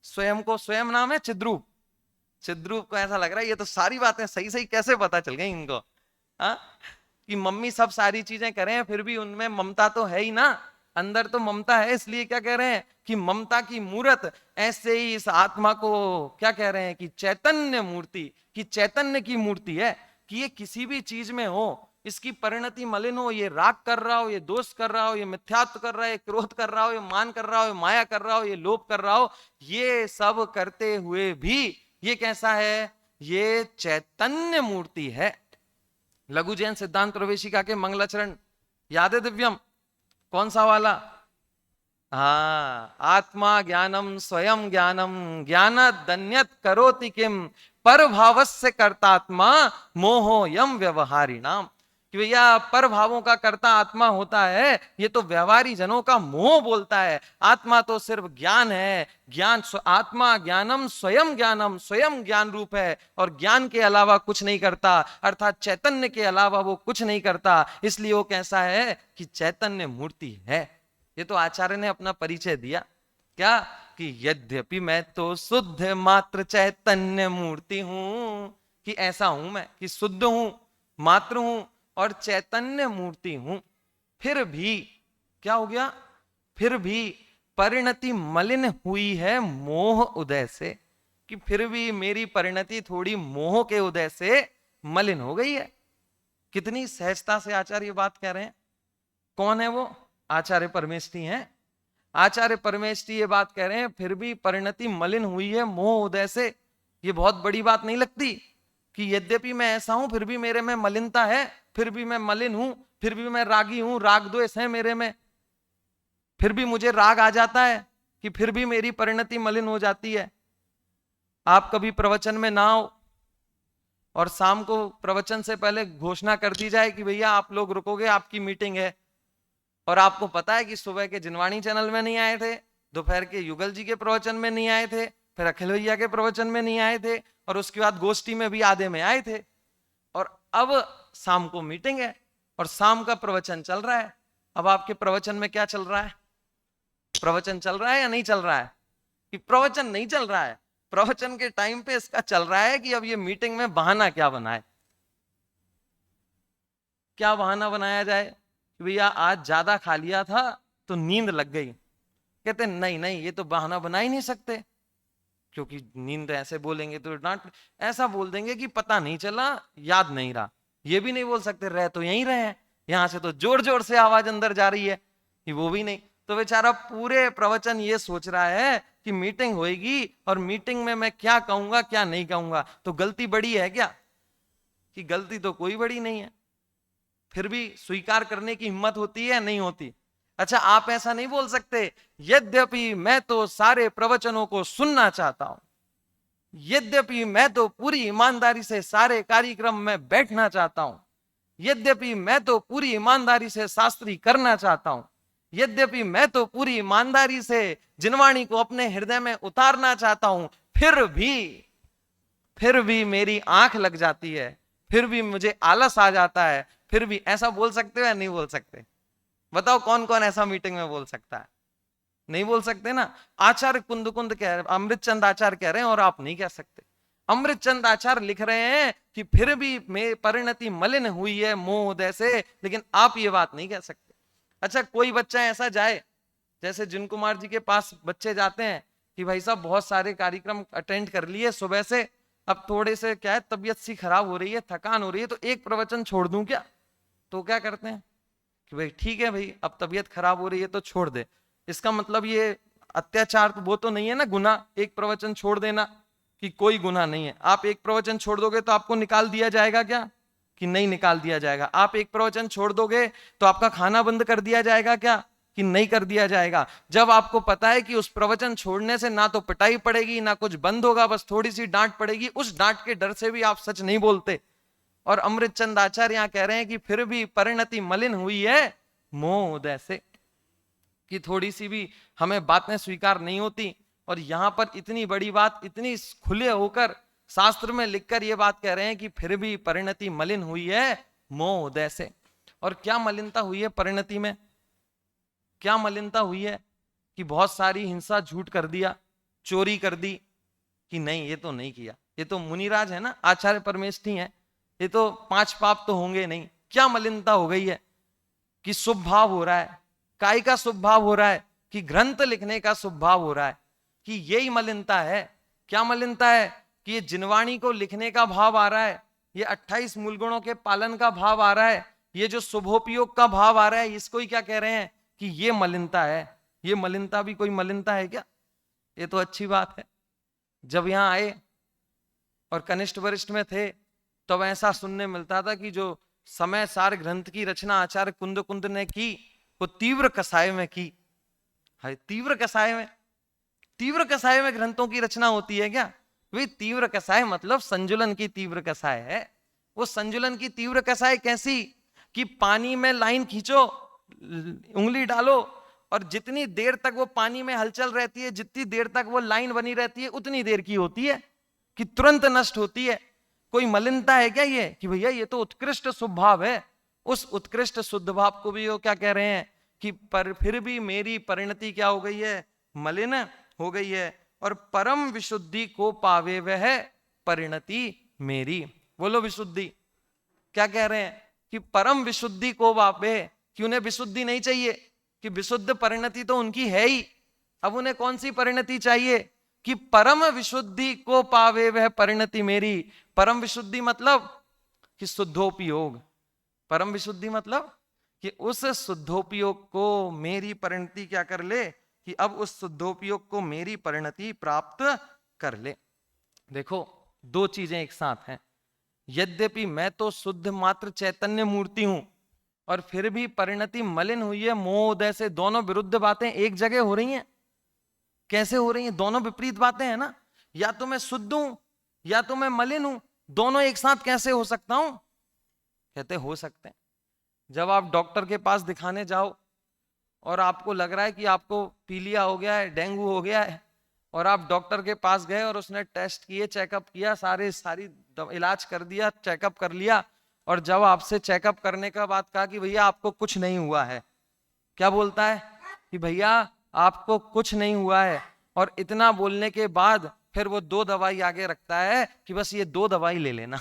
स्वयं को, स्वयं नाम है चिद्रूप। चिद्रूप को ऐसा लग रहा है ये तो सारी बातें सही सही कैसे पता चल गई इनको। हाँ, कि मम्मी सब सारी चीजें करें फिर भी उनमें ममता तो है ही ना, अंदर तो ममता है। इसलिए क्या कह रहे हैं? कि ममता की मूर्त। ऐसे ही इस आत्मा को क्या कह रहे हैं? कि चैतन्य मूर्ति, कि चैतन्य की मूर्ति है। कि ये किसी भी चीज में हो, इसकी परिणति मलिन हो, ये राग कर रहा हो, ये दोष कर रहा हो, ये मिथ्यात्व कर रहा है, ये क्रोध कर रहा हो, ये मान कर रहा हो, ये माया कर रहा हो, ये लोभ कर रहा हो, ये सब करते हुए भी ये कैसा है? ये चैतन्य मूर्ति है। लघु जैन सिद्धांत प्रवेशिका के मंगलाचरण याद है दिव्यम? कौन सा वाला? हाँ, आत्मा ज्ञानम स्वयं ज्ञानम ज्ञानदन्यत करोति किम पर भावस्य कर्तात्मा मोहो यम व्यवहारिणाम। कि भैया पर भावों का कर्ता आत्मा होता है, ये तो व्यवहारी जनों का मोह बोलता है। आत्मा तो सिर्फ ज्ञान है, ज्ञान आत्मा ज्ञानम स्वयं ज्ञान रूप है, और ज्ञान के अलावा कुछ नहीं करता, अर्थात चैतन्य के अलावा वो कुछ नहीं करता। इसलिए वो कैसा है कि चैतन्य मूर्ति है। ये तो आचार्य ने अपना परिचय दिया, क्या कि यद्यपि मैं तो शुद्ध मात्र चैतन्य मूर्ति हूं, कि ऐसा हूं मैं कि शुद्ध हूं, मात्र हूं और चैतन्य मूर्ति हूं, फिर भी क्या हो गया, फिर भी परिणति मलिन हुई है मोह उदय से, कि फिर भी मेरी परिणति थोड़ी मोह के उदय से मलिन हो गई है। कितनी सहजता से आचार्य बात कह रहे हैं। कौन है वो? आचार्य परमेष्ठी हैं। आचार्य परमेष्ठी ये बात कह रहे हैं, फिर भी परिणति मलिन हुई है मोह उदय से। ये बहुत बड़ी बात नहीं लगती कि यद्यपि मैं ऐसा हूं फिर भी मेरे में मलिनता है, फिर भी मैं मलिन हूं, फिर भी मैं रागी हूं, राग द्वेष है मेरे में, फिर भी मुझे राग आ जाता है, कि फिर भी मेरी परिणति मलिन हो जाती है। आप कभी प्रवचन में ना हो और शाम को प्रवचन से पहले घोषणा कर दी जाए कि भैया आप लोग रुकोगे, आपकी मीटिंग है, और आपको पता है कि सुबह के जिनवाणी चैनल में नहीं आए थे, दोपहर के युगल जी के प्रवचन में नहीं आए थे, फिर अखिल भैया के प्रवचन में नहीं आए थे, और उसके बाद गोष्ठी में भी आधे में आए थे, और अब शाम को मीटिंग है और शाम का प्रवचन चल रहा है। अब आपके प्रवचन में क्या चल रहा है? प्रवचन चल रहा है या नहीं चल रहा है? कि प्रवचन नहीं चल रहा है, प्रवचन के टाइम पे इसका चल रहा है कि अब ये मीटिंग में बहाना क्या बनाए, क्या बहाना बनाया जाए कि भैया आज ज्यादा खा लिया था तो नींद लग गई। कहते नहीं नहीं, ये तो बहाना बना ही नहीं सकते, क्योंकि नींद ऐसे बोलेंगे तो डांट, ऐसा बोल देंगे कि पता नहीं चला, याद नहीं रहा। ये भी नहीं बोल सकते रह तो यहीं रहे हैं, यहां से तो जोर जोर से आवाज अंदर जा रही है, कि वो भी नहीं। तो बेचारा पूरे प्रवचन ये सोच रहा है कि मीटिंग होएगी और मीटिंग में मैं क्या कहूंगा क्या नहीं कहूंगा। तो गलती बड़ी है क्या? कि गलती तो कोई बड़ी नहीं है, फिर भी स्वीकार करने की हिम्मत होती है नहीं होती? अच्छा, आप ऐसा नहीं बोल सकते यद्यपि मैं तो सारे प्रवचनों को सुनना चाहता हूं, यद्यपि मैं तो पूरी ईमानदारी से सारे कार्यक्रम में बैठना चाहता हूं, यद्यपि मैं तो पूरी ईमानदारी से शास्त्री करना चाहता हूं, यद्यपि मैं तो पूरी ईमानदारी से जिनवाणी को अपने हृदय में उतारना चाहता हूं, फिर भी मेरी आंख लग जाती है, फिर भी मुझे आलस आ जाता है, फिर भी, ऐसा बोल सकते हो या नहीं बोल सकते? बताओ कौन कौन ऐसा मीटिंग में बोल सकता है? नहीं बोल सकते ना। आचार्य कुंद कुंद कह रहे, अमृत चंद आचार्य कह रहे हैं, और आप नहीं कह सकते। अमृत चंद आचार्य लिख रहे हैं कि फिर भी मेरी परिणति मलिन हुई है मोह उदय से, लेकिन आप ये बात नहीं कह सकते। अच्छा, कोई बच्चा ऐसा जाए, जैसे जिन कुमार जी के पास बच्चे जाते हैं कि भाई साहब बहुत सारे कार्यक्रम अटेंड कर लिए सुबह से, अब थोड़े से क्या है तबीयत सी खराब हो रही है, थकान हो रही है, तो एक प्रवचन छोड़ दूं क्या? तो क्या करते हैं कि भाई ठीक है भाई, अब तबीयत खराब हो रही है तो छोड़ दे। इसका मतलब ये अत्याचार तो वो तो नहीं है ना, गुनाह एक प्रवचन छोड़ देना, कि कोई गुनाह नहीं है। आप एक प्रवचन छोड़ दोगे तो आपको निकाल दिया जाएगा क्या? कि नहीं निकाल दिया जाएगा। आप एक प्रवचन छोड़ दोगे तो आपका खाना बंद कर दिया जाएगा क्या? कि नहीं कर दिया जाएगा। जब आपको पता है कि उस प्रवचन छोड़ने से ना तो पिटाई पड़ेगी ना कुछ बंद होगा, बस थोड़ी सी डांट पड़ेगी, उस डांट के डर से भी आप सच नहीं बोलते। और अमृत चंद आचार्य यहां कह रहे हैं कि फिर भी परिणति मलिन हुई है मोह उदय से, कि थोड़ी सी भी हमें बातें स्वीकार नहीं होती। और यहां पर इतनी बड़ी बात, इतनी खुले होकर शास्त्र में लिखकर ये बात कह रहे हैं कि फिर भी परिणति मलिन हुई है मोह उदय से। और क्या मलिनता हुई है परिणति में? क्या मलिनता हुई है? कि बहुत सारी हिंसा, झूठ कर दिया, चोरी कर दी, कि नहीं ये तो नहीं किया, ये तो मुनिराज है ना, आचार्य परमेष्ठी है, ये तो 5 पाप तो होंगे नहीं। क्या मलिनता हो गई है? कि शुभ भाव हो रहा है, काय का शुभ भाव हो रहा है, कि ग्रंथ लिखने का शुभ भाव हो रहा है, कि यही मलिनता है। क्या मलिनता है? कि ये जिनवाणी को लिखने का भाव आ रहा है, ये 28 मूल गुणों के पालन का भाव आ रहा है, ये जो शुभोपयोग का भाव आ रहा है, इसको ही क्या कह रहे हैं कि ये मलिनता है। ये मलिनता भी कोई मलिनता है क्या? ये तो अच्छी बात है। जब यहां आए और कनिष्ठ वरिष्ठ में थे तब ऐसा सुनने मिलता था कि जो समय सार ग्रंथ की रचना आचार्य कुंद कुंद ने की, वो तीव्र कसाय में की है। तीव्र कसाय में ग्रंथों की रचना होती है क्या? भाई तीव्र कसाय मतलब संजुलन की तीव्र कसाय है। वो संजुलन की तीव्र कसाय कैसी? कि पानी में लाइन खींचो, उंगली डालो, और जितनी देर तक वो पानी में हलचल रहती है, जितनी देर तक वो लाइन बनी रहती है, उतनी देर की होती है कि तुरंत नष्ट होती है। कोई मलिनता है क्या ये कि भैया ये तो उत्कृष्ट शुभ भाव है। उस उत्कृष्ट शुद्ध भाव को भी वो क्या कह रहे हैं कि पर फिर भी मेरी परिणति क्या हो गई है, मलिन हो गई है। और परम विशुद्धि को पावे वह परिणति मेरी। बोलो विशुद्धि। क्या कह रहे हैं कि परम विशुद्धि को पावे, कि उन्हें विशुद्धि नहीं चाहिए, कि विशुद्ध परिणति तो उनकी है ही, अब उन्हें कौन सी परिणति चाहिए कि परम विशुद्धि को पावे वह परिणति मेरी। परम विशुद्धि मतलब कि शुद्धोपयोग। परम विशुद्धि मतलब कि उस शुद्धोपयोग को मेरी परिणति क्या कर ले, कि अब उस शुद्धोपयोग को मेरी परिणति प्राप्त कर ले। देखो दो चीजें एक साथ हैं। यद्यपि मैं तो शुद्ध मात्र चैतन्य मूर्ति हूं और फिर भी परिणति मलिन हुई है मोह उदय से। दोनों विरुद्ध बातें एक जगह हो रही हैं। कैसे हो रही हैं? दोनों विपरीत बातें हैं ना। या तो मैं शुद्ध हूं या तो मैं मलिन हूं, दोनों एक साथ कैसे हो सकता हूं? कहते हो सकते हैं। जब आप डॉक्टर के पास दिखाने जाओ और आपको लग रहा है कि आपको पीलिया हो गया है, डेंगू हो गया है, और आप डॉक्टर के पास गए और उसने टेस्ट किए, चेकअप किया, सारी इलाज कर दिया, चेकअप कर लिया, और जब आपसे चेकअप करने का बात कहा कि भैया आपको कुछ नहीं हुआ है, क्या बोलता है कि भैया आपको कुछ नहीं हुआ है। और इतना बोलने के बाद फिर वो 2 दवाई आगे रखता है कि बस ये 2 दवाई ले लेना।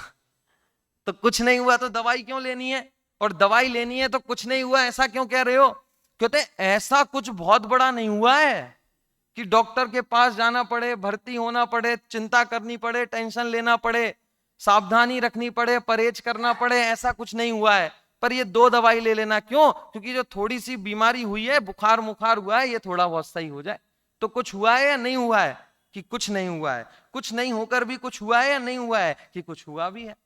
तो कुछ नहीं हुआ तो दवाई क्यों लेनी है, और दवाई लेनी है तो कुछ नहीं हुआ ऐसा क्यों कह रहे हो? कहते ऐसा कुछ बहुत बड़ा नहीं हुआ है कि डॉक्टर के पास जाना पड़े, भर्ती होना पड़े, चिंता करनी पड़े, टेंशन लेना पड़े, सावधानी रखनी पड़े, परहेज करना पड़े, ऐसा कुछ नहीं हुआ है। पर ये 2 दवाई ले लेना। क्यों? क्योंकि जो थोड़ी सी बीमारी हुई है, बुखार मुखार हुआ है, ये थोड़ा बहुत सही हो जाए। तो कुछ हुआ है या नहीं हुआ है? कि कुछ नहीं हुआ है। कुछ नहीं होकर भी कुछ हुआ है या नहीं हुआ है? कि कुछ हुआ भी है।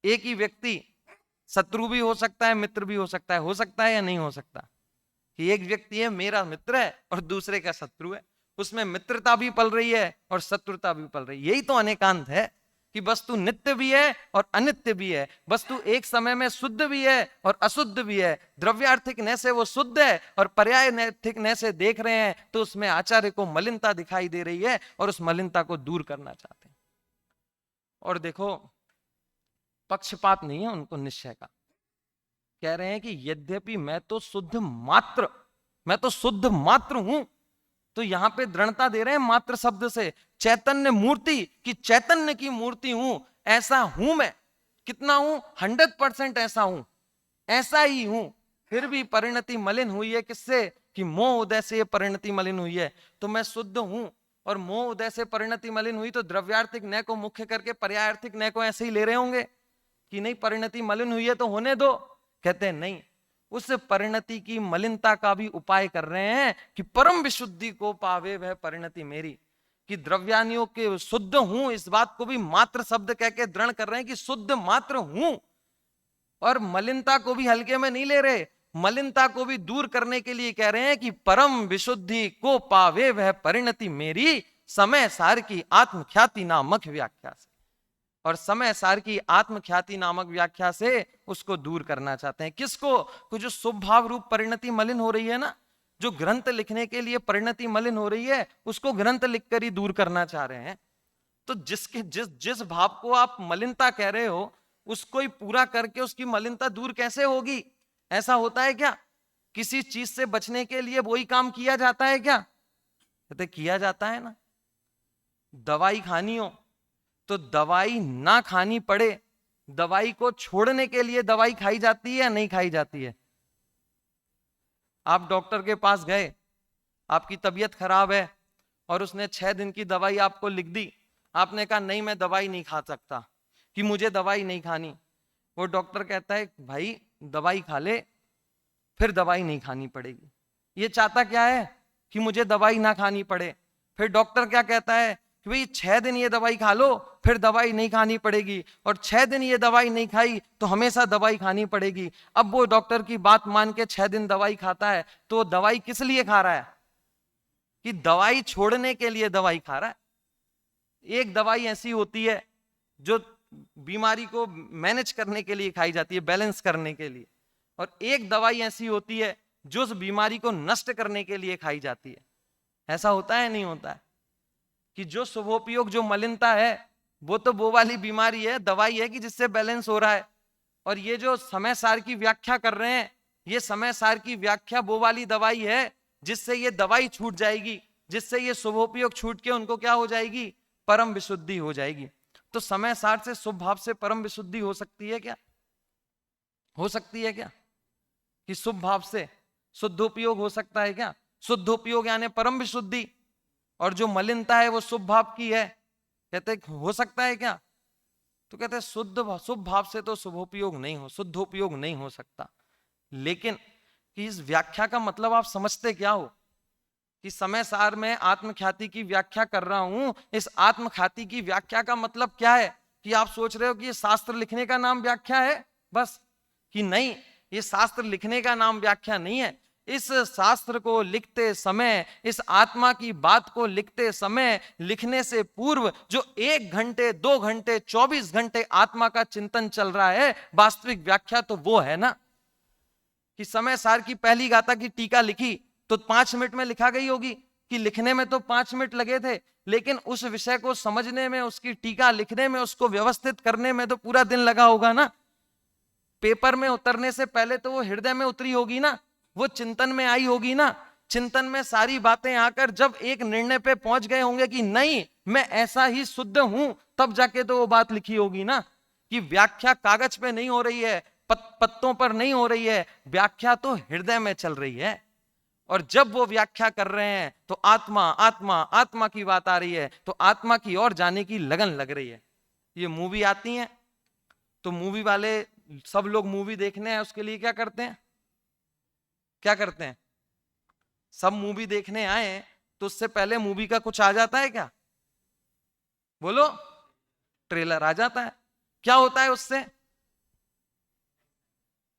एक ही व्यक्ति शत्रु भी हो सकता है, मित्र भी हो सकता है या नहीं हो सकता? कि एक व्यक्ति है मेरा मित्र है और दूसरे का शत्रु है, उसमें मित्रता भी पल रही है और शत्रुता भी पल रही है। यही तो अनेकांत है कि वस्तु नित्य भी है और अनित्य भी है। वस्तु एक समय में शुद्ध भी है और अशुद्ध भी है। द्रव्यार्थिक न से वो शुद्ध है और पर्याय नैतिक न से देख रहे हैं तो उसमें आचार्य को मलिनता दिखाई दे रही है और उस मलिनता को दूर करना चाहते हैं। और देखो पक्षपात नहीं है उनको निश्चय का। कह रहे हैं कि यद्यपि मैं तो शुद्ध मात्र हूं। तो यहां पे दृढ़ता दे रहे हैं मात्र शब्द से। चैतन्य मूर्ति की चैतन्य की मूर्ति हूं, ऐसा हूं मैं। कितना हूं? 100% ऐसा हूं, ऐसा ही हूं। फिर भी परिणति मलिन हुई है। किससे? कि मोह उदय से परिणति मलिन हुई है। तो मैं शुद्ध हूं और मोह उदय से परिणति मलिन हुई तो द्रव्यार्थिक नय को मुख्य करके पर्यायार्थिक नय को ऐसे ही ले रहे होंगे कि नहीं परिणति मलिन हुई है तो होने दो। कहते हैं नहीं, उस परिणति की मलिनता का भी उपाय कर रहे हैं कि परम विशुद्धि को पावे वह परिणति मेरी। कि द्रव्यानियों के शुद्ध हूं, इस बात को भी मात्र शब्द कह के दृढ़ कर रहे हैं कि शुद्ध मात्र हूं। और मलिनता को भी हल्के में नहीं ले रहे, मलिनता को भी दूर करने के लिए कह रहे हैं कि परम विशुद्धि को पावे वह परिणति मेरी, समय सार की आत्मख्याति नामक व्याख्या से। और समय सार की आत्मख्याति नामक व्याख्या से उसको दूर करना चाहते हैं। किसको? तो जो शुभ भाव रूप परिणति मलिन हो रही है ना, जो ग्रंथ लिखने के लिए परिणति मलिन हो रही है, उसको ग्रंथ लिखकर ही दूर करना चाह रहे हैं। तो जिस भाव को आप मलिनता कह रहे हो उसको ही पूरा करके उसकी मलिनता दूर कैसे होगी? ऐसा होता है क्या? किसी चीज से बचने के लिए वही काम किया जाता है क्या? कहते किया जाता है ना। दवाई खानी हो तो दवाई ना खानी पड़े, दवाई को छोड़ने के लिए दवाई खाई जाती है या नहीं खाई जाती है? आप डॉक्टर के पास गए, आपकी तबीयत खराब है और उसने 6 दिन की दवाई आपको लिख दी। आपने कहा नहीं मैं दवाई नहीं खा सकता, कि मुझे दवाई नहीं खानी। वो डॉक्टर कहता है भाई दवाई खा ले, फिर दवाई नहीं खानी पड़ेगी। ये चाहता क्या है? कि मुझे दवाई ना खानी पड़े। फिर डॉक्टर क्या कहता है कि भाई 6 दिन ये दवाई खा लो, फिर दवाई नहीं खानी पड़ेगी, और 6 दिन ये दवाई नहीं खाई तो हमेशा दवाई खानी पड़ेगी। अब वो डॉक्टर की बात मान के 6 दिन दवाई खाता है, तो दवाई किस लिए खा रहा है? कि दवाई छोड़ने के लिए दवाई खा रहा है। एक दवाई ऐसी होती है जो बीमारी को मैनेज करने के लिए खाई जाती है, बैलेंस करने के लिए। और एक दवाई ऐसी होती है जो उस बीमारी को नष्ट करने के लिए खाई जाती है। ऐसा होता है नहीं होता है कि जो शुभोपयोग जो मलिनता है वो तो वो वाली बीमारी है, दवाई है कि जिससे बैलेंस हो रहा है। और ये जो समय सार की व्याख्या कर रहे हैं, ये समय सार की व्याख्या वो वाली दवाई है जिससे ये दवाई छूट जाएगी, जिससे ये शुभोपयोग छूट के उनको क्या हो जाएगी, परम विशुद्धि हो जाएगी। तो समय सार से शुभ भाव से परम विशुद्धि हो सकती है क्या? हो सकती है क्या कि शुभ भाव से शुद्धोपयोग हो सकता है क्या? शुद्धोपयोग यानी परम विशुद्धि, और जो मलिनता है वो शुभ भाव की है, कहते हो सकता है क्या? तो कहते हैं शुभ भाव से तो शुभोपयोग नहीं हो, शुद्धोपयोग नहीं हो सकता। लेकिन कि इस व्याख्या का मतलब आप समझते क्या हो कि समय सार में आत्मख्याति की व्याख्या कर रहा हूं, इस आत्मख्याति की व्याख्या का मतलब क्या है? कि आप सोच रहे हो कि ये शास्त्र लिखने का नाम व्याख्या है बस, कि नहीं, ये शास्त्र लिखने का नाम व्याख्या नहीं है। इस शास्त्र को लिखते समय, इस आत्मा की बात को लिखते समय, लिखने से पूर्व जो 1 घंटे 2 घंटे 24 घंटे आत्मा का चिंतन चल रहा है, वास्तविक व्याख्या तो वो है ना। कि समय सार की पहली गाथा की टीका लिखी तो 5 मिनट में लिखा गई होगी, कि लिखने में तो 5 मिनट लगे थे, लेकिन उस विषय को समझने में, उसकी टीका लिखने में, उसको व्यवस्थित करने में तो पूरा दिन लगा होगा ना। पेपर में उतरने से पहले तो वो हृदय में उतरी होगी ना, वो चिंतन में आई होगी ना। चिंतन में सारी बातें आकर जब एक निर्णय पे पहुंच गए होंगे कि नहीं मैं ऐसा ही शुद्ध हूं, तब जाके तो वो बात लिखी होगी ना। कि व्याख्या कागज पे नहीं हो रही है, पत्तों पर नहीं हो रही है, व्याख्या तो हृदय में चल रही है। और जब वो व्याख्या कर रहे हैं तो आत्मा आत्मा आत्मा की बात आ रही है, तो आत्मा की ओर जाने की लगन लग रही है। ये मूवी आती है तो मूवी वाले, सब लोग मूवी देखने हैं, उसके लिए क्या करते हैं, क्या करते हैं? सब मूवी देखने आए तो उससे पहले मूवी का कुछ आ जाता है क्या? बोलो, ट्रेलर आ जाता है। क्या होता है उससे?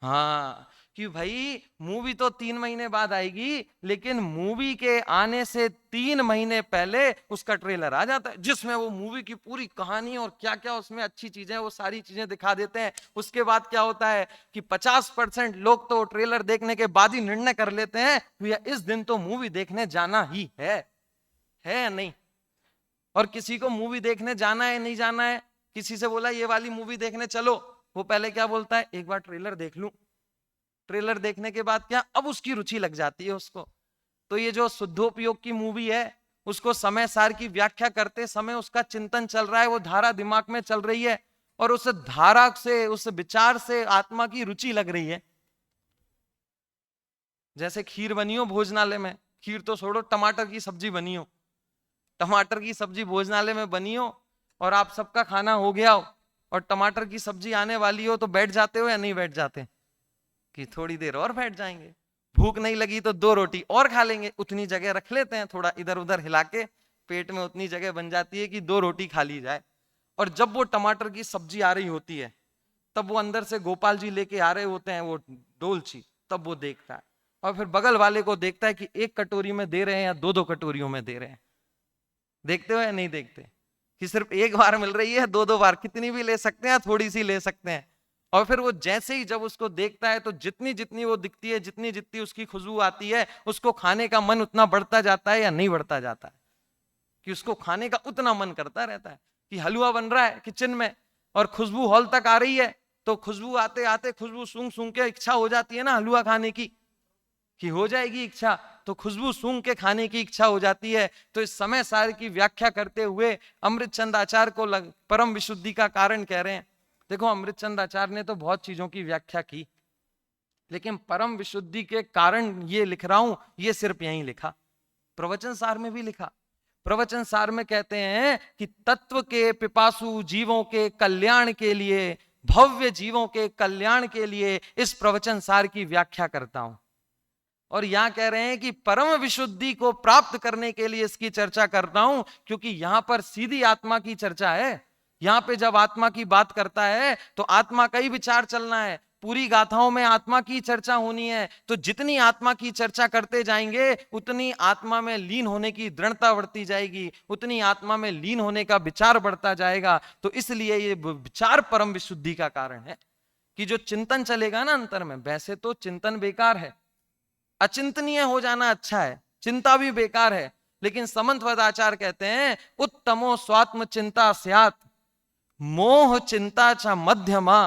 हाँ, कि भाई मूवी तो 3 महीने बाद आएगी, लेकिन मूवी के आने से 3 महीने पहले उसका ट्रेलर आ जाता है, जिसमें वो मूवी की पूरी कहानी और क्या क्या उसमें अच्छी चीजें, वो सारी चीजें दिखा देते हैं। उसके बाद क्या होता है कि 50% लोग तो ट्रेलर देखने के बाद ही निर्णय कर लेते हैं भैया इस दिन तो मूवी देखने जाना ही है या नहीं। और किसी को मूवी देखने जाना है नहीं जाना है, किसी से बोला ये वाली मूवी देखने चलो, वो पहले क्या बोलता है, एक बार ट्रेलर देख लूं। ट्रेलर देखने के बाद क्या, अब उसकी रुचि लग जाती है उसको। तो ये जो शुद्धोपयोग की मूवी है, उसको समय सार की व्याख्या करते समय उसका चिंतन चल रहा है, वो धारा दिमाग में चल रही है, और उस धारा से, उस विचार से आत्मा की रुचि लग रही है। जैसे खीर बनी हो भोजनालय में, खीर तो छोड़ो, टमाटर की सब्जी बनी हो, टमाटर की सब्जी भोजनालय में बनी हो, और आप सबका खाना हो गया हो, और टमाटर की सब्जी आने वाली हो, तो बैठ जाते हो या नहीं बैठ जाते? कि थोड़ी देर और बैठ जाएंगे, भूख नहीं लगी तो 2 रोटी और खा लेंगे, उतनी जगह रख लेते हैं, थोड़ा इधर उधर हिला के पेट में उतनी जगह बन जाती है कि 2 रोटी खा ली जाए। और जब वो टमाटर की सब्जी आ रही होती है, तब वो अंदर से गोपाल जी लेके आ रहे होते हैं वो डोलची, तब वो देखता है, और फिर बगल वाले को देखता है कि 1 कटोरी में दे रहे हैं या 2-2 कटोरियों में दे रहे हैं। देखते हो या नहीं देखते? कि सिर्फ 1 बार मिल रही है, 2-2 बार, कितनी भी ले सकते हैं, थोड़ी सी ले सकते हैं। और फिर वो जैसे ही जब उसको देखता है, तो जितनी जितनी वो दिखती है, जितनी जितनी उसकी खुशबू आती है, उसको खाने का मन उतना बढ़ता जाता है या नहीं बढ़ता जाता है? कि उसको खाने का उतना मन करता रहता है। कि हलवा बन रहा है किचन में और खुशबू हॉल तक आ रही है, तो खुशबू आते आते खुशबू सूंघ सूंघ के इच्छा हो जाती है ना हलवा खाने की, कि हो जाएगी इच्छा, तो खुशबू सूंघ के खाने की इच्छा हो जाती है। तो इस समय सार की व्याख्या करते हुए अमृत चंद आचार्य को परम विशुद्धि का कारण कह रहे हैं। देखो, अमृत चंद आचार्य ने तो बहुत चीजों की व्याख्या की, लेकिन परम विशुद्धि के कारण ये लिख रहा हूं, ये सिर्फ यहीं लिखा, प्रवचन सार में भी लिखा। प्रवचन सार में कहते हैं कि तत्व के पिपासु जीवों के कल्याण के लिए, भव्य जीवों के कल्याण के लिए इस प्रवचन सार की व्याख्या करता हूं। और यहां कह रहे हैं कि परम विशुद्धि को प्राप्त करने के लिए इसकी चर्चा कर रहा हूं, क्योंकि यहां पर सीधी आत्मा की चर्चा है। यहां पे जब आत्मा की बात करता है तो आत्मा का ही विचार चलना है, पूरी गाथाओं में आत्मा की चर्चा होनी है। तो जितनी आत्मा की चर्चा करते जाएंगे, उतनी आत्मा में लीन होने की दृढ़ता बढ़ती जाएगी, उतनी आत्मा में लीन होने का विचार बढ़ता जाएगा। तो इसलिए ये विचार परम विशुद्धि का कारण है, कि जो चिंतन चलेगा ना अंतर में, वैसे तो चिंतन बेकार है, अचिंतनीय हो जाना अच्छा है, चिंता भी बेकार है, लेकिन समंतवदाचार्य कहते हैं उत्तमो स्वात्म चिंता स्यात् मोह चिंता च मध्यमा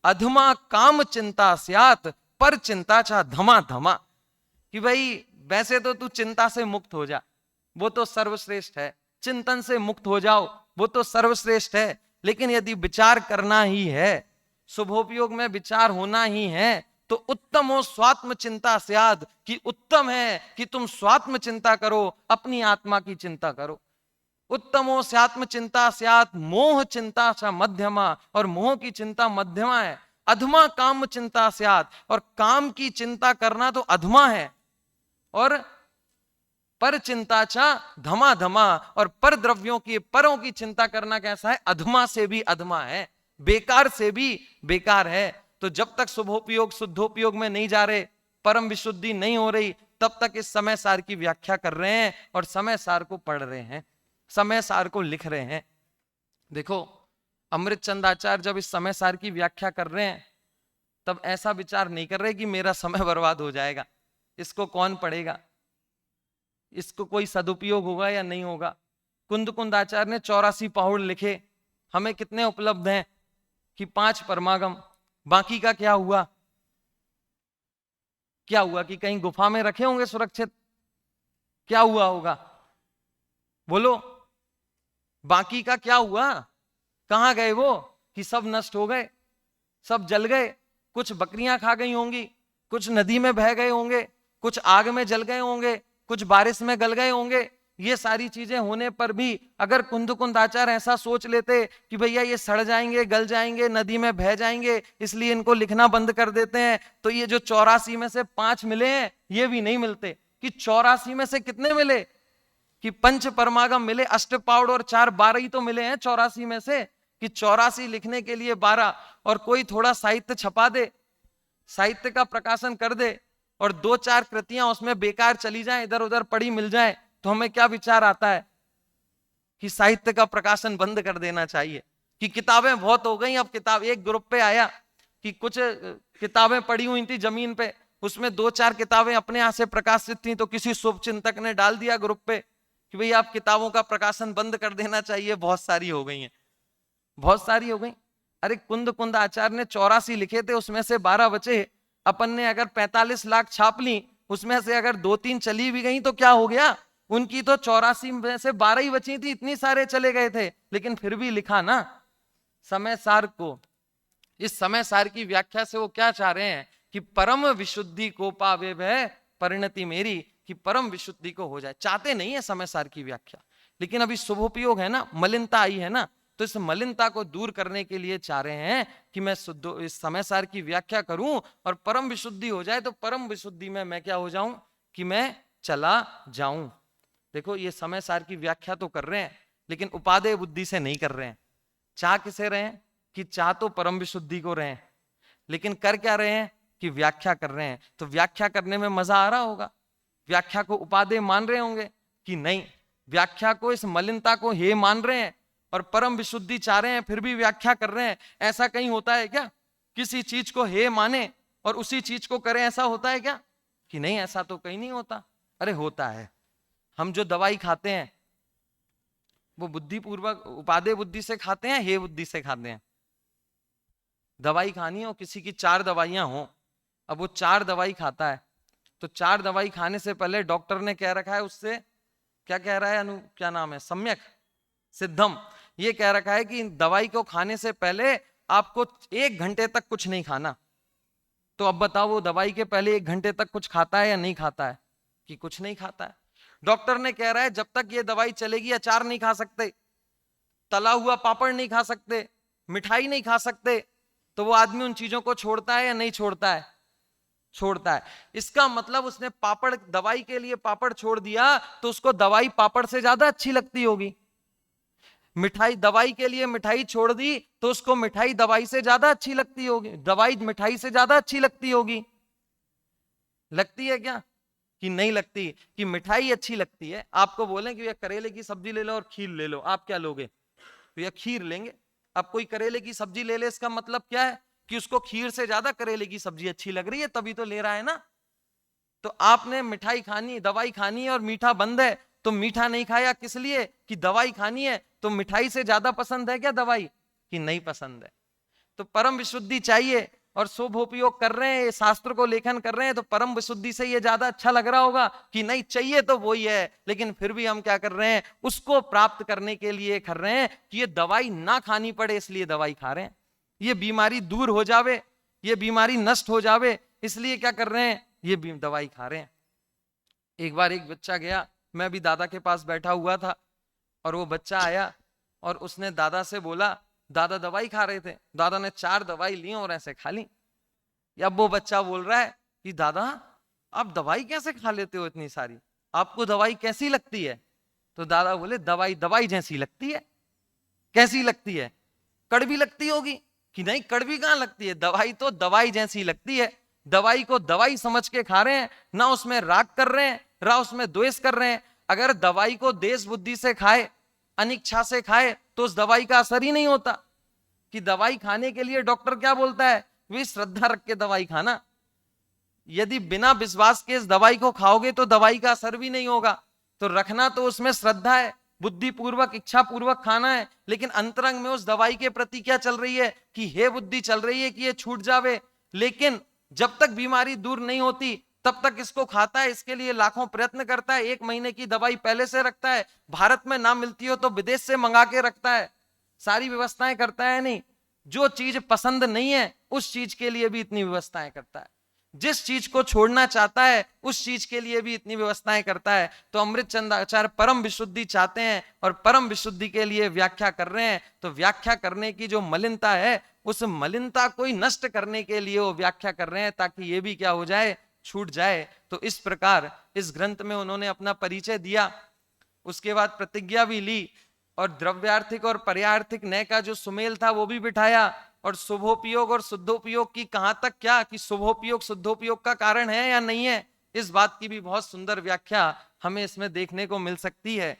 अधमा काम चिंता स्यात् पर चिंता च धमा धमा। कि भाई वैसे तो तू चिंता से मुक्त हो जा, वो तो सर्वश्रेष्ठ है, चिंतन से मुक्त हो जाओ, वो तो सर्वश्रेष्ठ है, लेकिन यदि विचार करना ही है, शुभोपयोग में विचार होना ही है, तो उत्तम हो स्वात्म चिंता स्याद, कि उत्तम है कि तुम स्वात्म चिंता करो, अपनी आत्मा की चिंता करो। उत्तमो स्यात्म चिंता स्यात् मोह चिंता सा मध्यमा, और मोह की चिंता मध्यमा है। अधमा काम चिंता स्यात्, और काम की चिंता करना तो अधमा है, और पर चिंता चा धमा धमा, और पर द्रव्यों की परों की चिंता करना कैसा है, अधमा से भी अधमा है, बेकार से भी बेकार है। तो जब तक शुभोपयोग शुद्धोपयोग में नहीं जा रहे, परम विशुद्धि नहीं हो रही, तब तक इस समय सार की व्याख्या कर रहे हैं और समय सार को पढ़ रहे हैं, समय सार को लिख रहे हैं। देखो अमृत चंद आचार्य जब इस समय सार की व्याख्या कर रहे हैं, तब ऐसा विचार नहीं कर रहे कि मेरा समय बर्बाद हो जाएगा, इसको कौन पढ़ेगा, इसको कोई सदुपयोग होगा या नहीं होगा। कुंद आचार्य ने 84 पहुड़ लिखे, हमें कितने उपलब्ध हैं कि 5 परमागम, बाकी का क्या हुआ, क्या हुआ कि कहीं गुफा में रखे होंगे सुरक्षित, क्या हुआ होगा, बोलो बाकी का क्या हुआ, कहां गए वो, कि सब नष्ट हो गए, सब जल गए, कुछ बकरियां खा गई होंगी, कुछ नदी में बह गए होंगे, कुछ आग में जल गए होंगे, कुछ बारिश में गल गए होंगे। ये सारी चीजें होने पर भी अगर कुंद आचार्य ऐसा सोच लेते कि भैया ये सड़ जाएंगे, गल जाएंगे, नदी में बह जाएंगे, इसलिए इनको लिखना बंद कर देते हैं, तो ये जो 84 में से 5 मिले हैं, ये भी नहीं मिलते। कि 84 में से कितने मिले, कि 5 परमागम मिले, अष्टपाउड़ और 4, 12 ही तो मिले हैं 84 में से, कि 84 लिखने के लिए 12, और कोई थोड़ा साहित्य छपा दे, साहित्य का प्रकाशन कर दे, और 2-4 कृतियां उसमें बेकार चली जाएं, इधर उधर पड़ी मिल जाए, तो हमें क्या विचार आता है कि साहित्य का प्रकाशन बंद कर देना चाहिए, कि किताबें बहुत हो गई। अब किताब एक ग्रुप पे आया कि कुछ किताबें पड़ी हुई थी जमीन पे, उसमें 2-4 किताबें अपने यहां से प्रकाशित थी, तो किसी शुभ चिंतक ने डाल दिया ग्रुप पे कि भाई आप किताबों का प्रकाशन बंद कर देना चाहिए, बहुत सारी हो गई हैं, बहुत सारी हो गई। अरे कुंद आचार्य ने 84 लिखे थे, उसमें से 12 बचे, अपन ने अगर 45 लाख छाप ली, उसमें से अगर 2-3 चली भी गई तो क्या हो गया, उनकी तो 84 में से 12 ही बची थी, इतनी सारे चले गए थे, लेकिन फिर भी लिखा ना समय सार को। इस समय सार की व्याख्या से वो क्या चाह रहे हैं कि परम विशुद्धि को पावे वह परिणति मेरी, कि परम विशुद्धि को हो जाए, चाहते नहीं है समय सार की व्याख्या, लेकिन अभी शुभोपयोग है ना, मलिनता आई है ना, तो इस मलिनता को दूर करने के लिए चाह रहे हैं कि मैं शुद्ध इस समय सार की व्याख्या करूं और परम विशुद्धि हो जाए, तो परम विशुद्धि में मैं क्या हो जाऊं, कि मैं चला जाऊं। देखो ये समय सार की व्याख्या तो कर रहे हैं, लेकिन उपादेय बुद्धि से नहीं कर रहे हैं। चाह किसे रहे हैं, कि चाह तो परम विशुद्धि को रहे हैं, लेकिन कर क्या रहे हैं, कि व्याख्या कर रहे हैं। तो व्याख्या करने में मजा आ रहा होगा, व्याख्या को उपादेय मान रहे होंगे कि नहीं, व्याख्या को इस मलिनता को हे मान रहे हैं और परम विशुद्धि चाह रहे हैं, फिर भी व्याख्या कर रहे हैं। ऐसा कहीं होता है क्या, किसी चीज को हे माने और उसी चीज को करें, ऐसा होता है क्या, कि नहीं, ऐसा तो कहीं नहीं होता। अरे होता है, हम जो दवाई खाते हैं वो बुद्धिपूर्वक उपादेय बुद्धि से खाते हैं, हे बुद्धि से खाते हैं। दवाई खानी हो, किसी की 4 दवाइयां हो, अब वो 4 दवाई खाता है, तो 4 दवाई खाने से पहले डॉक्टर ने कह रखा है उससे, क्या कह रहा है, क्या नाम है, सम्यक सिद्धम, ये कह रखा है कि दवाई को खाने से पहले आपको 1 घंटे तक कुछ नहीं खाना। तो अब बताओ वो दवाई के पहले 1 घंटे तक कुछ खाता है या नहीं खाता है, कि कुछ नहीं खाता है। डॉक्टर ने कह रहा है जब तक ये दवाई चलेगी अचार नहीं खा सकते, तला हुआ पापड़ नहीं खा सकते, मिठाई नहीं खा सकते, तो वो आदमी उन चीजों को छोड़ता है या नहीं छोड़ता है, छोड़ता है। इसका मतलब उसने पापड़, दवाई के लिए पापड़ छोड़ दिया, तो उसको दवाई पापड़ से ज्यादा अच्छी लगती होगी। मिठाई, दवाई के लिए मिठाई छोड़ दी, तो उसको मिठाई दवाई से ज्यादा अच्छी लगती होगी, दवाई मिठाई से ज्यादा अच्छी लगती होगी। लगती है क्या, कि नहीं लगती, कि मिठाई अच्छी लगती है। आपको बोलें कि करेले की सब्जी ले लो और खीर ले लो, आप क्या लोगे, तो या खीर लेंगे। अब कोई करेले की सब्जी ले ले, इसका मतलब क्या है कि उसको खीर से ज्यादा करेले की सब्जी अच्छी लग रही है, तभी तो ले रहा है ना। तो आपने मिठाई खानी, दवाई खानी है और मीठा बंद है, तो मीठा नहीं खाया किस लिए कि दवाई खानी है। तो मिठाई से ज्यादा पसंद है क्या दवाई, कि नहीं पसंद है। तो परम विशुद्धि चाहिए, और शुभोपयोग कर रहे हैं, शास्त्र को लेखन कर रहे हैं, तो परम विशुद्धि से ये ज्यादा अच्छा लग रहा होगा कि नहीं, चाहिए तो वही है, लेकिन फिर भी हम क्या कर रहे हैं, उसको प्राप्त करने के लिए कर रहे हैं कि ये दवाई ना खानी पड़े, इसलिए दवाई खा रहे हैं। ये बीमारी दूर हो जावे, ये बीमारी नष्ट हो जावे, इसलिए क्या कर रहे हैं, ये दवाई खा रहे हैं। एक बार एक बच्चा गया, मैं भी दादा के पास बैठा हुआ था, और वो बच्चा आया और उसने दादा से बोला, दादा दवाई खा रहे थे, दादा ने 4 दवाई ली और ऐसे खा ली। अब वो बच्चा बोल रहा है कि दादा आप दवाई कैसे खा लेते हो इतनी सारी, आपको दवाई कैसी लगती है। तो दादा बोले, दवाई दवाई जैसी लगती है। कैसी लगती है, कड़वी लगती होगी, कि नहीं कड़वी कहां लगती है, दवाई तो दवाई जैसी लगती है। दवाई को दवाई समझ के खा रहे हैं, ना उसमें राग कर रहे हैं, ना उसमें द्वेष कर रहे हैं। अगर दवाई को देश बुद्धि से खाए, अनिच्छा से खाए, तो उस दवाई का असर ही नहीं होता। कि दवाई खाने के लिए डॉक्टर क्या बोलता है, वे श्रद्धा रख के दवाई खाना। यदि बिना विश्वास के इस दवाई को खाओगे तो दवाई का असर भी नहीं होगा। तो रखना तो उसमें श्रद्धा है, बुद्धि पूर्वक इच्छा पूर्वक खाना है, लेकिन अंतरंग में उस दवाई के प्रति क्या चल रही है कि हे बुद्धि चल रही है कि ये छूट जावे। लेकिन जब तक बीमारी दूर नहीं होती तब तक इसको खाता है, इसके लिए लाखों प्रयत्न करता है, 1 महीने की दवाई पहले से रखता है, भारत में ना मिलती हो तो विदेश से मंगा के रखता है, सारी व्यवस्थाएं करता है। नहीं, जो चीज पसंद नहीं है उस चीज के लिए भी इतनी व्यवस्थाएं करता है, जिस चीज को छोड़ना चाहता है उस चीज के लिए भी इतनी व्यवस्थाएं करता है। तो अमृतचंद आचार्य परम विशुद्धि चाहते हैं और परम विशुद्धि के लिए व्याख्या कर रहे हैं। तो व्याख्या करने की जो मलिनता है, उस मलिनता को ही नष्ट करने के लिए वो व्याख्या कर रहे हैं, ताकि ये भी क्या हो जाए, छूट जाए। तो इस प्रकार इस ग्रंथ में उन्होंने अपना परिचय दिया, उसके बाद प्रतिज्ञा भी ली, और द्रव्यार्थिक और पर्यार्थिक न्याय का जो सुमेल था वो भी बिठाया, और शुभोपयोग और शुद्धोपयोग की कहां तक क्या, कि शुभोपयोग शुद्धोपयोग का कारण है या नहीं है, इस बात की भी बहुत सुंदर व्याख्या हमें इसमें देखने को मिल सकती है।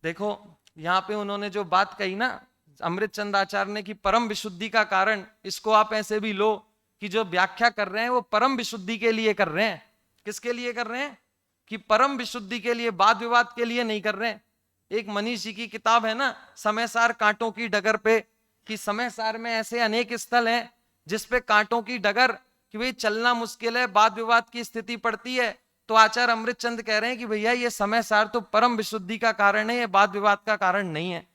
देखो यहाँ पे उन्होंने जो बात कही ना अमृतचंद आचार्य ने, कि परम विशुद्धि का कारण, इसको आप ऐसे भी लो कि जो व्याख्या कर रहे हैं वो परम विशुद्धि के लिए कर रहे हैं। किसके लिए कर रहे हैं, कि परम विशुद्धि के लिए, वाद विवाद के लिए नहीं कर रहे हैं। एक मनीष जी की किताब है ना, समयसार कांटों की डगर पे, कि समयसार में ऐसे अनेक स्थल हैं जिसपे कांटों की डगर, कि भाई चलना मुश्किल है, वाद विवाद की स्थिति पड़ती है। तो आचार्य अमृतचंद कह रहे हैं कि भैया ये समयसार तो परम विशुद्धि का कारण है, ये वाद विवाद का कारण नहीं है।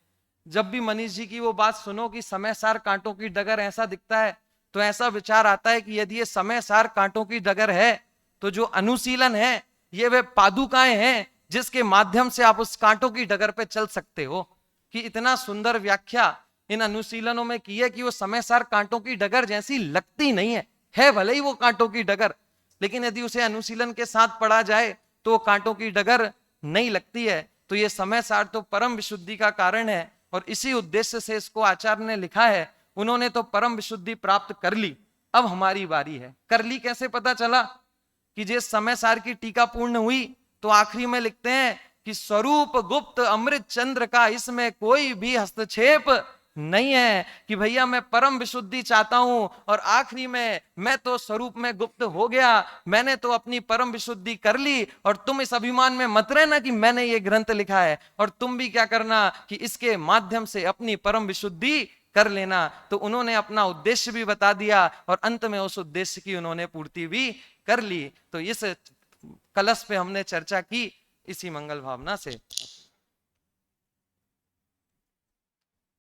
जब भी मनीष जी की वो बात सुनो कि समयसार कांटों की डगर ऐसा दिखता है, तो ऐसा विचार आता है कि यदि ये समयसार कांटों की डगर है, तो जो अनुशीलन है ये वे पादुकाएं हैं जिसके माध्यम से आप उस कांटों की डगर पे चल सकते हो। कि इतना सुंदर व्याख्या इन अनुशीलनों में की है कि वो समयसार कांटों की डगर जैसी लगती नहीं है भले ही वो कांटों की डगर, लेकिन यदि उसे अनुशीलन के साथ पढ़ा जाए तो वो कांटों की डगर नहीं लगती है। तो ये समयसार तो परम विशुद्धि का कारण है, और इसी उद्देश्य से इसको आचार्य ने लिखा है। उन्होंने तो परम विशुद्धि प्राप्त कर ली, अब हमारी बारी है। कर ली कैसे पता चला, कि जिस समयसार की टीका पूर्ण हुई तो आखिरी में लिखते हैं कि स्वरूप गुप्त अमृत चंद्र का इसमें कोई भी हस्तक्षेप नहीं है। कि भैया मैं परम विशुद्धि चाहता हूं, और आखिरी में मैं तो स्वरूप में गुप्त हो गया, मैंने तो अपनी परम विशुद्धि कर ली। और तुम इस अभिमान में मत रहना कि मैंने ये ग्रंथ लिखा है, और तुम भी क्या करना कि इसके माध्यम से अपनी परम विशुद्धि कर लेना। तो उन्होंने अपना उद्देश्य भी बता दिया, और अंत में उस उद्देश्य की उन्होंने पूर्ति भी कर ली। तो इस कलश पे हमने चर्चा की इसी मंगल भावना से।